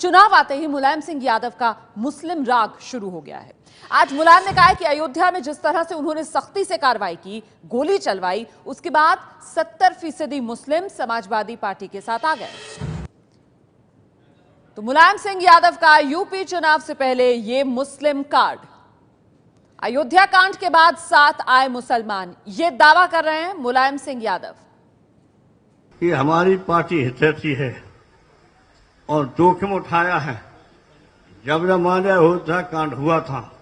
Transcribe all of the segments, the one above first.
चुनाव आते ही मुलायम सिंह यादव का मुस्लिम राग शुरू हो गया है। आज मुलायम ने कहा है कि अयोध्या में जिस तरह से उन्होंने सख्ती से कार्रवाई की, गोली चलवाई, उसके बाद 70% मुस्लिम समाजवादी पार्टी के साथ आ गए। तो मुलायम सिंह यादव का यूपी चुनाव से पहले ये मुस्लिम कार्ड। अयोध्या कांड के बाद साथ आए मुसलमान, ये दावा कर रहे हैं मुलायम सिंह यादव कि हमारी पार्टी हितैषी है और जोखिम उठाया है। जब हमारे अयोध्या कांड हुआ था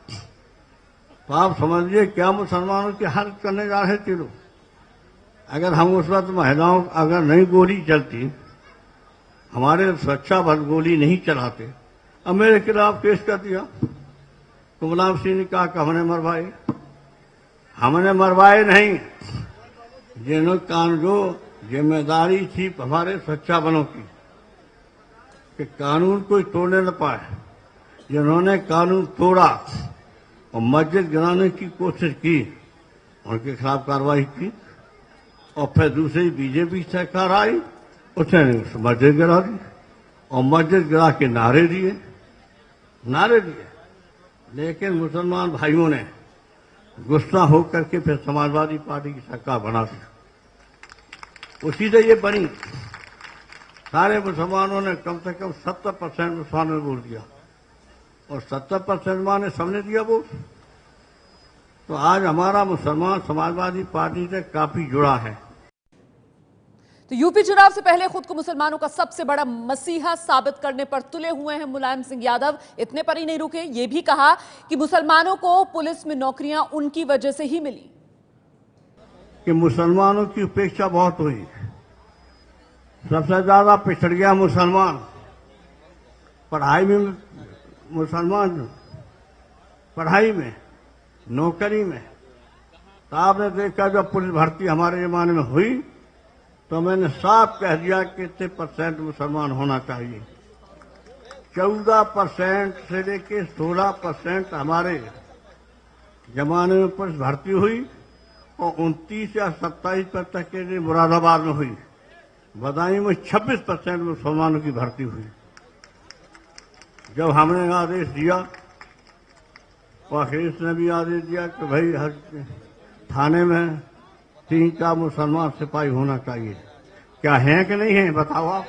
तो आप समझिए क्या मुसलमानों की हालत करने जा रहे थे लोग। अगर हम उस वक्त महिलाओं अगर नहीं गोली चलती, हमारे सुरक्षा बल गोली नहीं चलाते, अब मेरे खिलाफ केस कर दिया तो मुलायम सिंह ने कहा कि हमने मरवाए नहीं। जिन्होंने जो जिम्मेदारी थी हमारे सुरक्षा बलों की कि कानून कोई तोड़ने न पाए, जिन्होंने कानून तोड़ा और मस्जिद गिराने की कोशिश की, उनके खिलाफ कार्रवाई की। और फिर दूसरी बीजेपी सरकार आई, उसने मस्जिद गिरा दी और मस्जिद गिरा के नारे दिए। लेकिन मुसलमान भाइयों ने गुस्सा होकर के फिर समाजवादी पार्टी की सरकार बना दी। उसी से ये बनी। सारे मुसलमानों ने कम से कम 70% मुसलमानों ने वोट दिया और 70% ने सबने दिया वोट। तो आज हमारा मुसलमान समाजवादी पार्टी से काफी जुड़ा है। तो यूपी चुनाव से पहले खुद को मुसलमानों का सबसे बड़ा मसीहा साबित करने पर तुले हुए हैं मुलायम सिंह यादव। इतने पर ही नहीं रुके, ये भी कहा कि मुसलमानों को पुलिस में नौकरियां उनकी वजह से ही मिली। कि मुसलमानों की उपेक्षा बहुत हुई, सबसे ज्यादा पिछड़ गया मुसलमान। पढ़ाई में मुसलमान, पढ़ाई में, नौकरी में। तो आपने देखा जब पुलिस भर्ती हमारे जमाने में हुई तो मैंने साफ कह दिया कि इतने % मुसलमान होना चाहिए। 14% से लेके 16% हमारे जमाने में पुलिस भर्ती हुई और 29 या 27% के लिए मुरादाबाद में हुई। बदायूं में 26% मुसलमानों की भर्ती हुई। जब हमने आदेश दिया और अखिलेश ने भी आदेश दिया कि भाई हर थाने में 3-4 मुसलमान सिपाही होना चाहिए। क्या हैं कि नहीं है बताओ आप,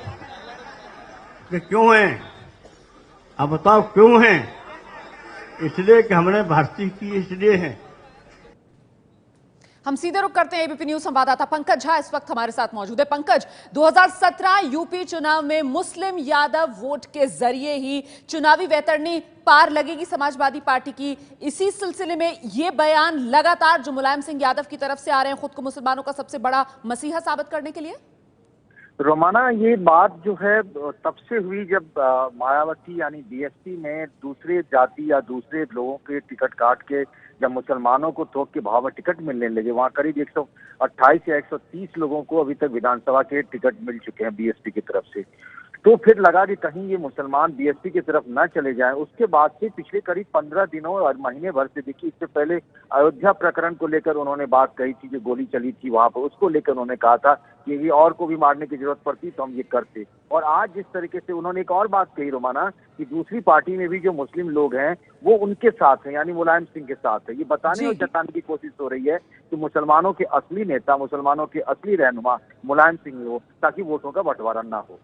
कि क्यों हैं? अब बताओ क्यों हैं? इसलिए कि हमने भर्ती की, इसलिए है। हम सीधे रुख करते हैं एबीपी न्यूज संवाददाता पंकज झा इस वक्त हमारे साथ मौजूद है। पंकज, 2017 यूपी चुनाव में मुस्लिम यादव वोट के जरिए ही चुनावी वैतरणी पार लगेगी समाजवादी पार्टी की। इसी सिलसिले में ये बयान लगातार जो मुलायम सिंह यादव की तरफ से आ रहे हैं खुद को मुसलमानों का सबसे बड़ा मसीहा साबित करने के लिए। रोमाना, ये बात जो है तब से हुई जब मायावती यानी बीएसपी ने दूसरे जाति या दूसरे लोगों के टिकट काट के जब मुसलमानों को थोक के भाव में टिकट मिलने लगे। वहाँ करीब 128 या 130 लोगों को अभी तक विधानसभा के टिकट मिल चुके हैं बीएसपी की तरफ से। तो फिर लगा कि कहीं ये मुसलमान बीएसपी की तरफ न चले जाएं। उसके बाद से पिछले करीब 15 दिनों और महीने भर से, देखिए इससे पहले अयोध्या प्रकरण को लेकर उन्होंने बात कही थी, जो गोली चली थी वहां पर, उसको लेकर उन्होंने कहा था कि ये और को भी मारने की जरूरत पड़ती तो हम ये करते। और आज जिस तरीके से उन्होंने एक और बात कही रोमाना, कि दूसरी पार्टी में भी जो मुस्लिम लोग हैं वो उनके साथ हैं, यानी मुलायम सिंह के साथ है। ये बताने और जताने की कोशिश हो रही है कि मुसलमानों के असली नेता, मुसलमानों के असली रहनुमा मुलायम सिंह हो, ताकि वोटों का बंटवारा ना हो।